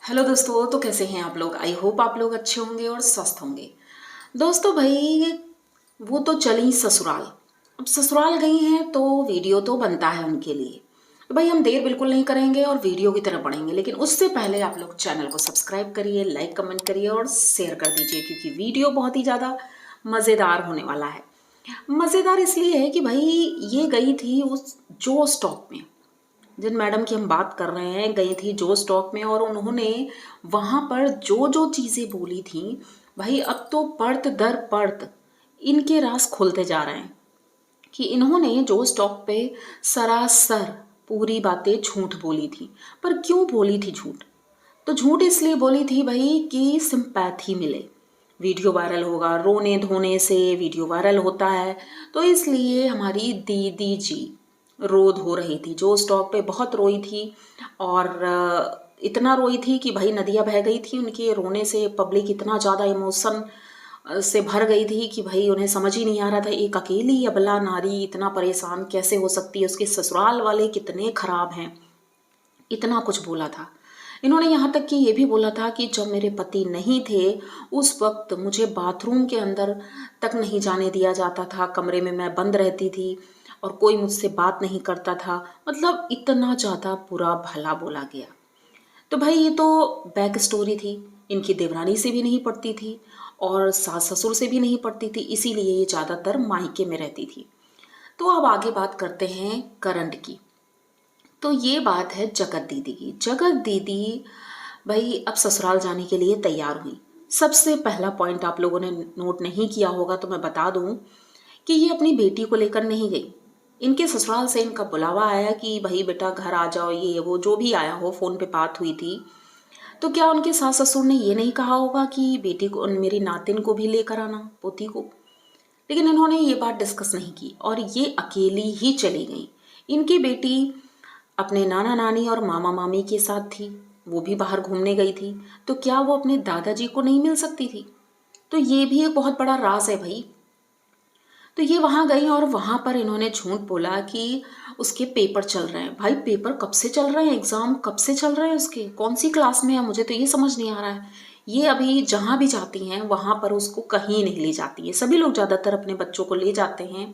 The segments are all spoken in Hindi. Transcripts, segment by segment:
हेलो दोस्तों, तो कैसे हैं आप लोग। आई होप आप लोग अच्छे होंगे और स्वस्थ होंगे। दोस्तों भाई, वो तो चली ससुराल। अब ससुराल गई हैं तो वीडियो तो बनता है उनके लिए। तो भाई हम देर बिल्कुल नहीं करेंगे और वीडियो की तरफ बढ़ेंगे, लेकिन उससे पहले आप लोग चैनल को सब्सक्राइब करिए, लाइक कमेंट करिए और शेयर कर दीजिए, क्योंकि वीडियो बहुत ही ज़्यादा मज़ेदार होने वाला है। मज़ेदार इसलिए है कि भाई ये गई थी उस जो स्टॉक में, जिन मैडम की हम बात कर रहे हैं, गई थी जो स्टॉक में, और उन्होंने वहाँ पर जो जो चीज़ें बोली थी भाई, अब तो परत दर परत इनके राज खुलते जा रहे हैं कि इन्होंने जो स्टॉक पे सरासर पूरी बातें झूठ बोली थी। पर क्यों बोली थी झूठ? तो झूठ इसलिए बोली थी भाई कि सिंपैथी मिले, वीडियो वायरल होगा, रोने धोने से वीडियो वायरल होता है। तो इसलिए हमारी दीदी जी रो धो रही थी, जो स्टॉक पे बहुत रोई थी। और इतना रोई थी कि भाई नदियाँ बह गई थी उनके रोने से। पब्लिक इतना ज़्यादा इमोशन से भर गई थी कि भाई उन्हें समझ ही नहीं आ रहा था, एक अकेली अबला नारी इतना परेशान कैसे हो सकती है, उसके ससुराल वाले कितने खराब हैं। इतना कुछ बोला था इन्होंने। यहाँ तक कि ये भी बोला था कि जब मेरे पति नहीं थे उस वक्त मुझे बाथरूम के अंदर तक नहीं जाने दिया जाता था, कमरे में मैं बंद रहती थी और कोई मुझसे बात नहीं करता था। मतलब इतना ज़्यादा बुरा भला बोला गया। तो भाई ये तो बैक स्टोरी थी। इनकी देवरानी से भी नहीं पड़ती थी और सास ससुर से भी नहीं पड़ती थी, इसीलिए ये ज़्यादातर मायके में रहती थी। तो अब आगे बात करते हैं करंट की। तो ये बात है जगत दीदी की। जगत दीदी भाई अब ससुराल जाने के लिए तैयार हुई। सबसे पहला पॉइंट आप लोगों ने नोट नहीं किया होगा तो मैं बता दूं कि ये अपनी बेटी को लेकर नहीं गई। इनके ससुराल से इनका बुलावा आया कि भाई बेटा घर आ जाओ, ये वो जो भी आया हो, फोन पे बात हुई थी। तो क्या उनके सास ससुर ने ये नहीं कहा होगा कि बेटी को, मेरी नातिन को भी लेकर आना, पोती को? लेकिन इन्होंने ये बात डिस्कस नहीं की और ये अकेली ही चली गई। इनकी बेटी अपने नाना नानी और मामा मामी के साथ थी, वो भी बाहर घूमने गई थी। तो क्या वो अपने दादाजी को नहीं मिल सकती थी? तो ये भी एक बहुत बड़ा राज है भाई। तो ये वहां गई और वहां पर इन्होंने झूठ बोला कि उसके पेपर चल रहे हैं। भाई पेपर कब से चल रहे हैं? एग्जाम कब से चल रहे हैं उसके? कौन सी क्लास में है? मुझे तो ये समझ नहीं आ रहा है। ये अभी जहां भी जाती हैं वहां पर उसको कहीं नहीं ले जाती है। सभी लोग ज्यादातर अपने बच्चों को ले जाते हैं,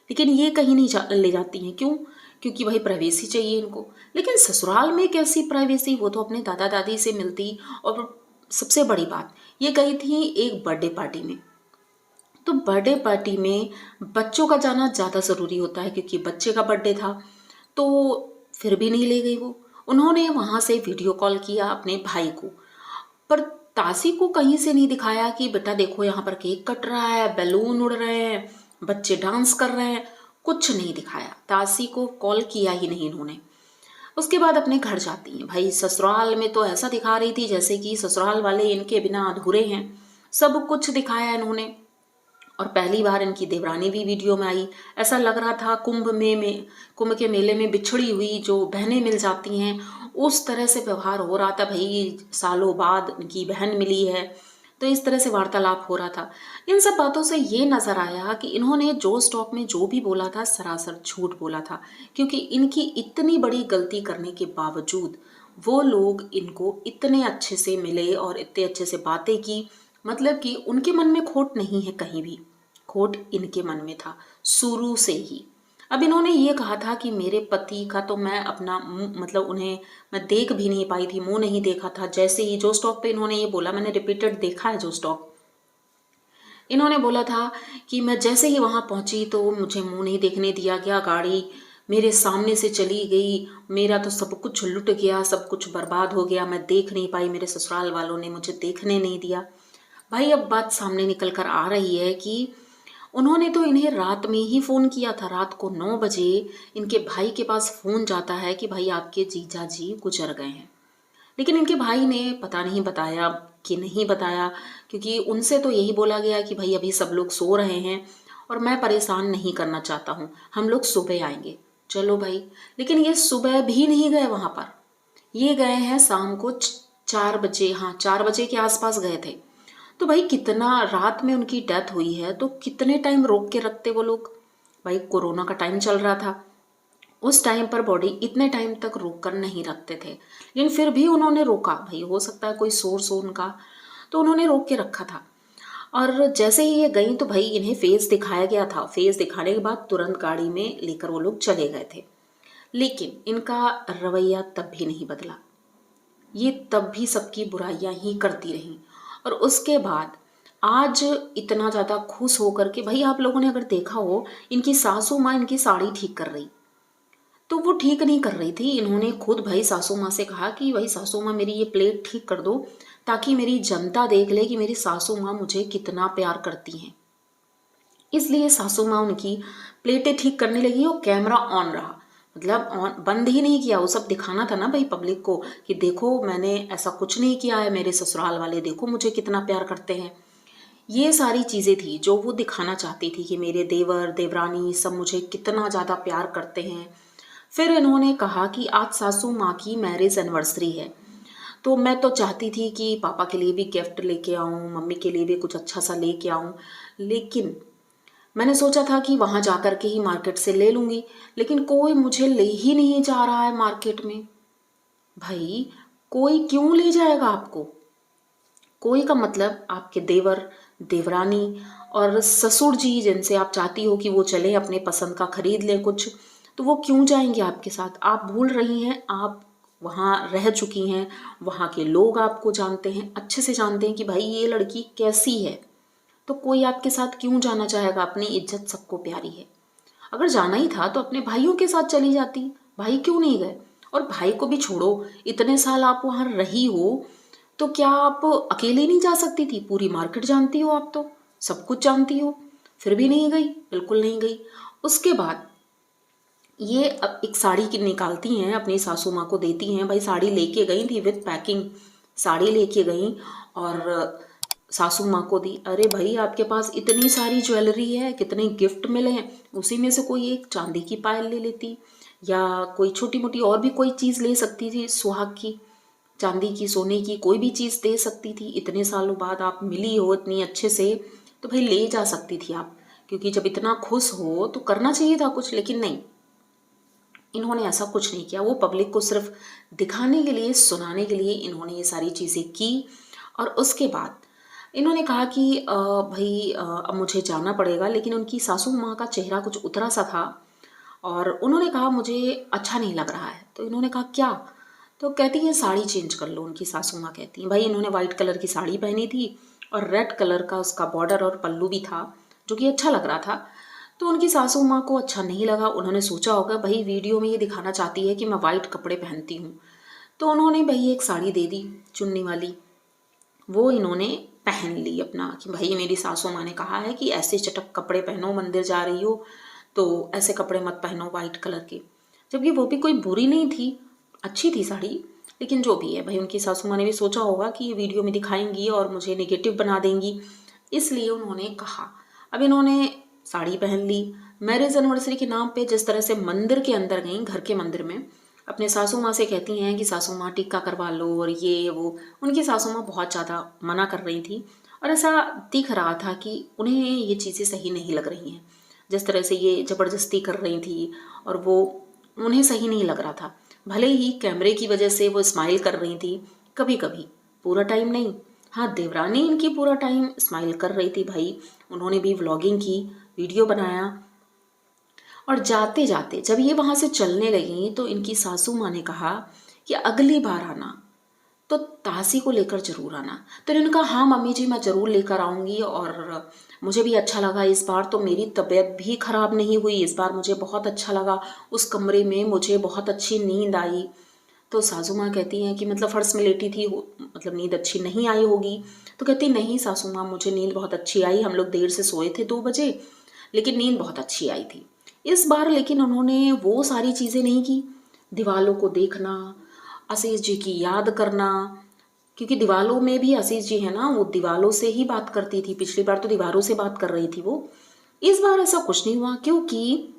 लेकिन ये कहीं नहीं ले जाती हैं। क्यों? क्योंकि भाई प्राइवेसी चाहिए इनको। लेकिन ससुराल में कैसी प्राइवेसी? वो तो अपने दादा दादी से मिलती। और सबसे बड़ी बात, ये गई थी एक बर्थडे पार्टी में। तो बर्थडे पार्टी में बच्चों का जाना ज़्यादा ज़रूरी होता है, क्योंकि बच्चे का बर्थडे था। तो फिर भी नहीं ले गई वो। उन्होंने वहाँ से वीडियो कॉल किया अपने भाई को, पर तासी को कहीं से नहीं दिखाया कि बेटा देखो यहाँ पर केक कट रहा है, बैलून उड़ रहे हैं, बच्चे डांस कर रहे हैं। कुछ नहीं दिखाया, तासी को कॉल किया ही नहीं इन्होंने। उसके बाद अपने घर जाती हैं। भाई ससुराल में तो ऐसा दिखा रही थी जैसे कि ससुराल वाले इनके बिना अधूरे हैं। सब कुछ दिखाया इन्होंने। और पहली बार इनकी देवरानी भी वीडियो में आई। ऐसा लग रहा था कुंभ के मेले में बिछड़ी हुई जो बहनें मिल जाती हैं, उस तरह से व्यवहार हो रहा था। भाई सालों बाद इनकी बहन मिली है, तो इस तरह से वार्तालाप हो रहा था। इन सब बातों से ये नजर आया कि इन्होंने जो स्टॉक में जो भी बोला था सरासर झूठ बोला था, क्योंकि इनकी इतनी बड़ी गलती करने के बावजूद वो लोग इनको इतने अच्छे से मिले और इतने अच्छे से बातें की। मतलब कि उनके मन में खोट नहीं है कहीं भी, खोट इनके मन में था शुरू से ही। अब इन्होंने ये कहा था कि मेरे पति का तो मैं अपना मतलब उन्हें मैं देख भी नहीं पाई थी, मुंह नहीं देखा था। जैसे ही जो स्टॉक पे इन्होंने ये बोला, मैंने रिपीटेड देखा है जो स्टॉक, इन्होंने बोला था कि मैं जैसे ही वहां पहुंची तो मुझे मुंह नहीं देखने दिया गया, गाड़ी मेरे सामने से चली गई, मेरा तो सब कुछ लुट गया, सब कुछ बर्बाद हो गया, मैं देख नहीं पाई, मेरे ससुराल वालों ने मुझे देखने नहीं दिया। भाई अब बात सामने निकल कर आ रही है कि उन्होंने तो इन्हें रात में ही फ़ोन किया था। रात को 9 बजे इनके भाई के पास फ़ोन जाता है कि भाई आपके जीजा जी गुजर गए हैं। लेकिन इनके भाई ने पता नहीं बताया कि नहीं बताया, क्योंकि उनसे तो यही बोला गया कि भाई अभी सब लोग सो रहे हैं और मैं परेशान नहीं करना चाहता हूँ, हम लोग सुबह आएंगे। चलो भाई, लेकिन ये सुबह भी नहीं गए वहाँ पर। ये गए हैं शाम को 4 बजे, हाँ 4 बजे के आसपास गए थे। तो भाई कितना रात में उनकी डेथ हुई है, तो कितने टाइम रोक के रखते वो लोग? भाई कोरोना का टाइम चल रहा था, उस टाइम पर बॉडी इतने टाइम तक रोक कर नहीं रखते थे, लेकिन फिर भी उन्होंने रोका। भाई हो सकता है कोई सोर्स हो उनका, तो उन्होंने रोक के रखा था। और जैसे ही ये गई तो भाई इन्हें फेस दिखाया गया था। फेस दिखाने के बाद तुरंत गाड़ी में लेकर वो लोग चले गए थे। लेकिन इनका रवैया तब भी नहीं बदला। ये तब भी सबकी बुराइयां ही करती रहीं। और उसके बाद आज इतना ज़्यादा खुश होकर के, भाई आप लोगों ने अगर देखा हो, इनकी सासू माँ इनकी साड़ी ठीक कर रही, तो वो ठीक नहीं कर रही थी। इन्होंने खुद भाई सासू माँ से कहा कि भाई सासू माँ मेरी ये प्लेट ठीक कर दो, ताकि मेरी जनता देख ले कि मेरी सासू माँ मुझे कितना प्यार करती हैं। इसलिए सासू माँ उनकी प्लेटें ठीक करने लगी और कैमरा ऑन रहा। मतलब ऑन बंद ही नहीं किया। वो सब दिखाना था ना भाई पब्लिक को कि देखो मैंने ऐसा कुछ नहीं किया है, मेरे ससुराल वाले देखो मुझे कितना प्यार करते हैं। ये सारी चीज़ें थी जो वो दिखाना चाहती थी कि मेरे देवर देवरानी सब मुझे कितना ज़्यादा प्यार करते हैं। फिर इन्होंने कहा कि आज सासू माँ की मैरिज एनिवर्सरी है, तो मैं तो चाहती थी कि पापा के लिए भी गिफ्ट लेके आऊँ, मम्मी के लिए भी कुछ अच्छा सा लेके आऊँ, लेकिन मैंने सोचा था कि वहाँ जा कर के ही मार्केट से ले लूँगी, लेकिन कोई मुझे ले ही नहीं जा रहा है मार्केट में। भाई कोई क्यों ले जाएगा आपको? कोई का मतलब आपके देवर देवरानी और ससुर जी, जिनसे आप चाहती हो कि वो चले अपने पसंद का खरीद लें कुछ, तो वो क्यों जाएंगे आपके साथ? आप भूल रही हैं, आप वहाँ रह चुकी हैं, वहाँ के लोग आपको जानते हैं, अच्छे से जानते हैं कि भाई ये लड़की कैसी है। तो कोई आपके साथ क्यों जाना चाहेगा? अपनी इज्जत सबको प्यारी है। अगर जाना ही था तो अपने भाइयों के साथ चली जाती। भाई क्यों नहीं गए? और भाई को भी छोड़ो, इतने साल आप वहाँ रही हो, तो क्या आप अकेले नहीं जा सकती थी? पूरी मार्केट जानती हो आप, तो सब कुछ जानती हो, फिर भी नहीं गई? बिल्कुल नहीं गई। उसके बाद ये अब एक साड़ी की निकालती हैं, अपनी सासू माँ को देती हैं। भाई साड़ी लेके गई थी विद पैकिंग, साड़ी लेके गई और सासू माँ को दी। अरे भाई आपके पास इतनी सारी ज्वेलरी है, कितने गिफ्ट मिले हैं, उसी में से कोई एक चांदी की पायल ले लेती, या कोई छोटी मोटी और भी कोई चीज़ ले सकती थी सुहाग की, चांदी की सोने की कोई भी चीज़ दे सकती थी। इतने सालों बाद आप मिली हो इतनी अच्छे से, तो भाई ले जा सकती थी आप, क्योंकि जब इतना खुश हो तो करना चाहिए था कुछ। लेकिन नहीं, इन्होंने ऐसा कुछ नहीं किया। वो पब्लिक को सिर्फ दिखाने के लिए, सुनाने के लिए इन्होंने ये सारी चीज़ें की। और उसके बाद इन्होंने कहा कि भाई अब मुझे जाना पड़ेगा। लेकिन उनकी सासू माँ का चेहरा कुछ उतरा सा था और उन्होंने कहा मुझे अच्छा नहीं लग रहा है। तो इन्होंने कहा क्या? तो कहती है साड़ी चेंज कर लो। उनकी सासू माँ कहती हैं, भाई इन्होंने वाइट कलर की साड़ी पहनी थी और रेड कलर का उसका बॉर्डर और पल्लू भी था, जो कि अच्छा लग रहा था। तो उनकी सासू माँ को अच्छा नहीं लगा। उन्होंने सोचा होगा भाई वीडियो में ये दिखाना चाहती है कि मैं वाइट कपड़े पहनती हूँ, तो उन्होंने भाई एक साड़ी दे दी चुन्नी वाली। वो इन्होंने पहन ली अपना कि भाई मेरी सासू माँ ने कहा है कि ऐसे चटक कपड़े पहनो, मंदिर जा रही हो तो ऐसे कपड़े मत पहनो वाइट कलर के। जबकि वो भी कोई बुरी नहीं थी, अच्छी थी साड़ी। लेकिन जो भी है भाई, उनकी सासू माँ ने भी सोचा होगा कि ये वीडियो में दिखाएंगी और मुझे नेगेटिव बना देंगी, इसलिए उन्होंने कहा। अब इन्होंने साड़ी पहन ली। मैरिज एनिवर्सरी के नाम पे जिस तरह से मंदिर के अंदर गई, घर के मंदिर में, अपने सासू माँ से कहती हैं कि सासू माँ टीका करवा लो और ये वो। उनकी सासू माँ बहुत ज़्यादा मना कर रही थी और ऐसा दिख रहा था कि उन्हें ये चीज़ें सही नहीं लग रही हैं। जिस तरह से ये ज़बरदस्ती कर रही थी और वो उन्हें सही नहीं लग रहा था। भले ही कैमरे की वजह से वो स्माइल कर रही थी कभी कभी, पूरा टाइम नहीं। हाँ, देवरानी इनकी पूरा टाइम स्माइल कर रही थी भाई। उन्होंने भी व्लॉगिंग की, वीडियो बनाया। और जाते जाते जब ये वहाँ से चलने लगी तो इनकी सासू माँ ने कहा कि अगली बार आना तो तासी को लेकर जरूर आना। तो इन्होंने कहा हाँ मम्मी जी मैं ज़रूर लेकर आऊँगी। और मुझे भी अच्छा लगा इस बार, तो मेरी तबीयत भी ख़राब नहीं हुई इस बार, मुझे बहुत अच्छा लगा। उस कमरे में मुझे बहुत अच्छी नींद आई। तो सासू माँ कहती हैं कि मतलब फर्श में लेटी थी, मतलब नींद अच्छी नहीं आई होगी। तो कहती नहीं सासू माँ, मुझे नींद बहुत अच्छी आई, हम लोग देर से सोए थे 2 बजे, लेकिन नींद बहुत अच्छी आई थी इस बार। लेकिन उन्होंने वो सारी चीज़ें नहीं की, दीवालों को देखना, आशीष जी की याद करना, क्योंकि दीवालों में भी आशीष जी है ना, वो दीवालों से ही बात करती थी। पिछली बार तो दीवारों से बात कर रही थी वो। इस बार ऐसा कुछ नहीं हुआ, क्योंकि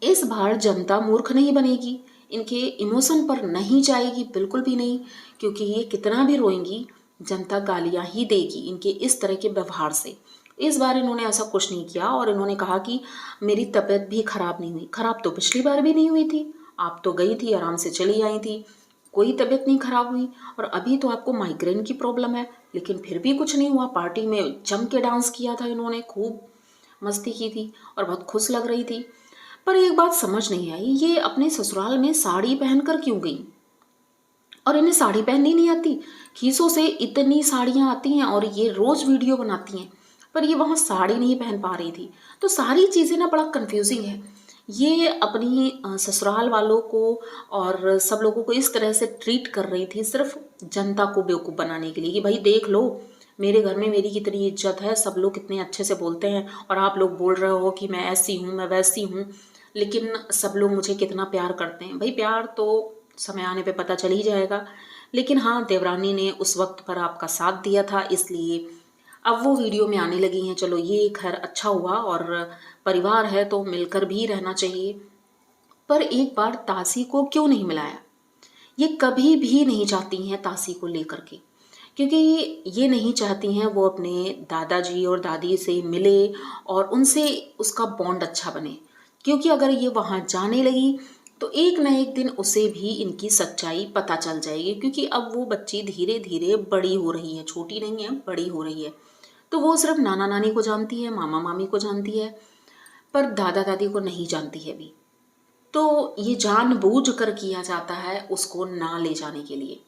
इस बार जनता मूर्ख नहीं बनेगी, इनके इमोशन पर नहीं जाएगी, बिल्कुल भी नहीं। क्योंकि ये कितना भी रोएंगी, जनता गालियां ही देगी इनके इस तरह के व्यवहार से। इस बार इन्होंने ऐसा कुछ नहीं किया और इन्होंने कहा कि मेरी तबीयत भी खराब नहीं हुई। खराब तो पिछली बार भी नहीं हुई थी, आप तो गई थी, आराम से चली आई थी, कोई तबीयत नहीं खराब हुई। और अभी तो आपको माइग्रेन की प्रॉब्लम है, लेकिन फिर भी कुछ नहीं हुआ। पार्टी में जम के डांस किया था इन्होंने, खूब मस्ती की थी और बहुत खुश लग रही थी। पर एक बात समझ नहीं आई, ये अपने ससुराल में साड़ी पहनकर क्यों गई? और इन्हें साड़ी पहननी नहीं आती? खीसों से इतनी साड़ियाँ आती हैं और ये रोज़ वीडियो बनाती हैं, पर ये वहाँ साड़ी नहीं पहन पा रही थी। तो सारी चीज़ें ना बड़ा कंफ्यूजिंग है। ये अपनी ससुराल वालों को और सब लोगों को इस तरह से ट्रीट कर रही थी सिर्फ जनता को बेवकूफ़ बनाने के लिए कि भाई देख लो, मेरे घर में मेरी कितनी इज्जत है, सब लोग कितने अच्छे से बोलते हैं और आप लोग बोल रहे हो कि मैं ऐसी हूँ, मैं वैसी हूँ, लेकिन सब लोग मुझे कितना प्यार करते हैं। भाई प्यार तो समय आने पे पता चल ही जाएगा, लेकिन हाँ, देवरानी ने उस वक्त पर आपका साथ दिया था, इसलिए अब वो वीडियो में आने लगी हैं। चलो ये खैर अच्छा हुआ, और परिवार है तो मिलकर भी रहना चाहिए। पर एक बार तासी को क्यों नहीं मिलाया? ये कभी भी नहीं चाहती हैं तासी को लेकर के, क्योंकि ये नहीं चाहती हैं वो अपने दादाजी और दादी से मिले और उनसे उसका बॉन्ड अच्छा बने। क्योंकि अगर ये वहाँ जाने लगी तो एक न एक दिन उसे भी इनकी सच्चाई पता चल जाएगी, क्योंकि अब वो बच्ची धीरे धीरे बड़ी हो रही है, छोटी नहीं है, बड़ी हो रही है। तो वो सिर्फ नाना नानी को जानती है, मामा मामी को जानती है, पर दादा दादी को नहीं जानती है अभी। तो ये जानबूझ कर किया जाता है उसको ना ले जाने के लिए।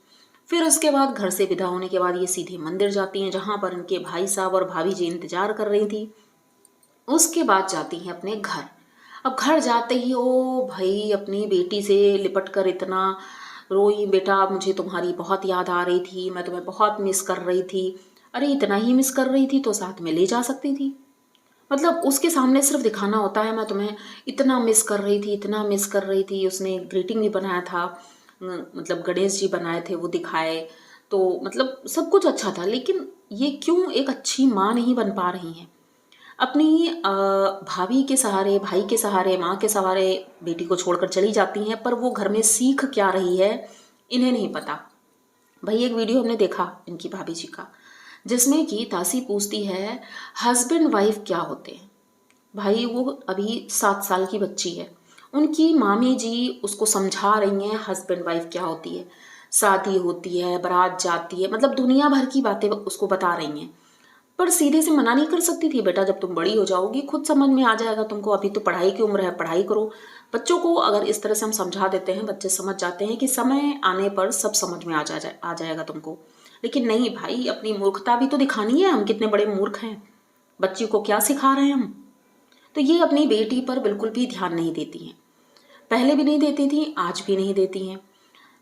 फिर उसके बाद घर से विदा होने के बाद ये सीधे मंदिर जाती हैं, जहाँ पर इनके भाई साहब और भाभी जी इंतजार कर रही थी। उसके बाद जाती हैं अपने घर। अब घर जाते ही ओ भाई अपनी बेटी से लिपट कर इतना रोई, बेटा मुझे तुम्हारी बहुत याद आ रही थी, मैं तुम्हें बहुत मिस कर रही थी। अरे इतना ही मिस कर रही थी तो साथ में ले जा सकती थी। मतलब उसके सामने सिर्फ दिखाना होता है मैं तुम्हें इतना मिस कर रही थी, इतना मिस कर रही थी। उसने ग्रीटिंग भी बनाया था, मतलब गणेश जी बनाए थे वो दिखाए, तो मतलब सब कुछ अच्छा था। लेकिन ये क्यों एक अच्छी माँ नहीं बन पा रही हैं? अपनी भाभी के सहारे, भाई के सहारे, माँ के सहारे बेटी को छोड़कर चली जाती हैं, पर वो घर में सीख क्या रही है इन्हें नहीं पता। भाई एक वीडियो हमने देखा इनकी भाभी जी का, जिसमें कि तासी पूछती है हस्बैंड वाइफ क्या होते हैं। भाई वो अभी 7 साल की बच्ची है, उनकी मामी जी उसको समझा रही हैं हस्बैंड वाइफ क्या होती है, शादी होती है, बारात जाती है, मतलब दुनिया भर की बातें उसको बता रही हैं। पर सीधे से मना नहीं कर सकती थी, बेटा जब तुम बड़ी हो जाओगी खुद समझ में आ जाएगा तुमको, अभी तो पढ़ाई की उम्र है, पढ़ाई करो। बच्चों को अगर इस तरह से हम समझा देते हैं, बच्चे समझ जाते हैं कि समय आने पर सब समझ में आ जाएगा तुमको। लेकिन नहीं भाई, अपनी मूर्खता भी तो दिखानी है, हम कितने बड़े मूर्ख हैं, बच्ची को क्या सिखा रहे हैं हम। तो ये अपनी बेटी पर बिल्कुल भी ध्यान नहीं देती हैं, पहले भी नहीं देती थी, आज भी नहीं देती हैं।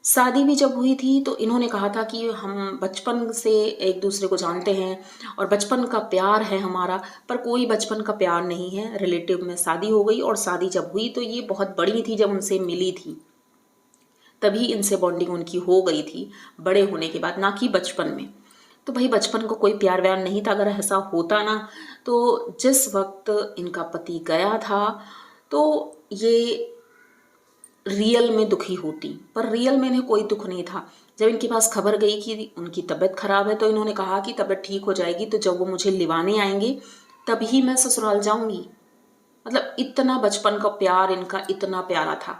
शादी भी जब हुई थी तो इन्होंने कहा था कि हम बचपन से एक दूसरे को जानते हैं और बचपन का प्यार है हमारा, पर कोई बचपन का प्यार नहीं है। रिलेटिव में शादी हो गई, और शादी जब हुई तो ये बहुत बड़ी थी, जब उनसे मिली थी तभी इनसे बॉन्डिंग उनकी हो गई थी, बड़े होने के बाद, ना कि बचपन में। तो भाई बचपन को कोई प्यार व्यार नहीं था। अगर ऐसा होता ना, तो जिस वक्त इनका पति गया था तो ये रियल में दुखी होती, पर रियल में इन्हें कोई दुख नहीं था। जब इनके पास खबर गई कि उनकी तबीयत खराब है, तो इन्होंने कहा कि तबीयत ठीक हो जाएगी तो जब वो मुझे लिवाने आएंगे तभी मैं ससुराल जाऊंगी। मतलब इतना बचपन का प्यार इनका इतना प्यारा था,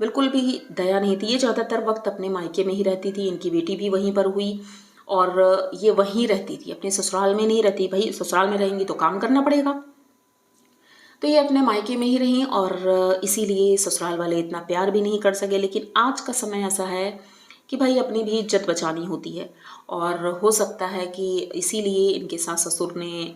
बिल्कुल भी दया नहीं थी। ये ज़्यादातर वक्त अपने मायके में ही रहती थी, इनकी बेटी भी वहीं पर हुई और ये वहीं रहती थी, अपने ससुराल में नहीं रहती। भाई ससुराल में रहेंगी तो काम करना पड़ेगा, तो ये अपने मायके में ही रहीं और इसीलिए ससुराल वाले इतना प्यार भी नहीं कर सके। लेकिन आज का समय ऐसा है कि भाई अपनी भी इज्जत बचानी होती है, और हो सकता है कि इसीलिए इनके सास ससुर ने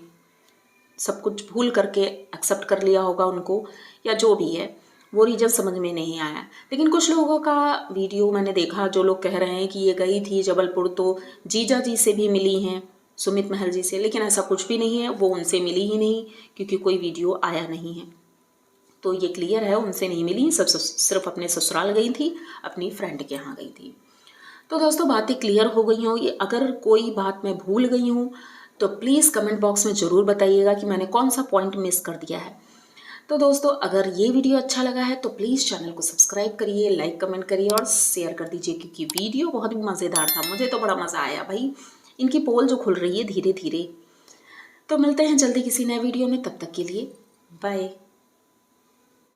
सब कुछ भूल करके एक्सेप्ट कर लिया होगा उनको, या जो भी है वो रीज़न समझ में नहीं आया। लेकिन कुछ लोगों का वीडियो मैंने देखा, जो लोग कह रहे हैं कि ये गई थी जबलपुर तो जीजा जी से भी मिली हैं, सुमित महल जी से, लेकिन ऐसा कुछ भी नहीं है, वो उनसे मिली ही नहीं, क्योंकि कोई वीडियो आया नहीं है। तो ये क्लियर है, उनसे नहीं मिली, सब सिर्फ अपने ससुराल गई थी, अपनी फ्रेंड के यहाँ गई थी। तो दोस्तों बातें क्लियर हो गई हों। ये अगर कोई बात मैं भूल गई हूँ तो प्लीज़ कमेंट बॉक्स में ज़रूर बताइएगा कि मैंने कौन सा पॉइंट मिस कर दिया है। तो दोस्तों अगर ये वीडियो अच्छा लगा है तो प्लीज़ चैनल को सब्सक्राइब करिए, लाइक कमेंट करिए और शेयर कर दीजिए, क्योंकि वीडियो बहुत ही मज़ेदार था, मुझे तो बड़ा मज़ा आया भाई। इनकी पोल जो खुल रही है धीरे धीरे, तो मिलते हैं जल्दी किसी नए वीडियो में, तब तक के लिए बाय।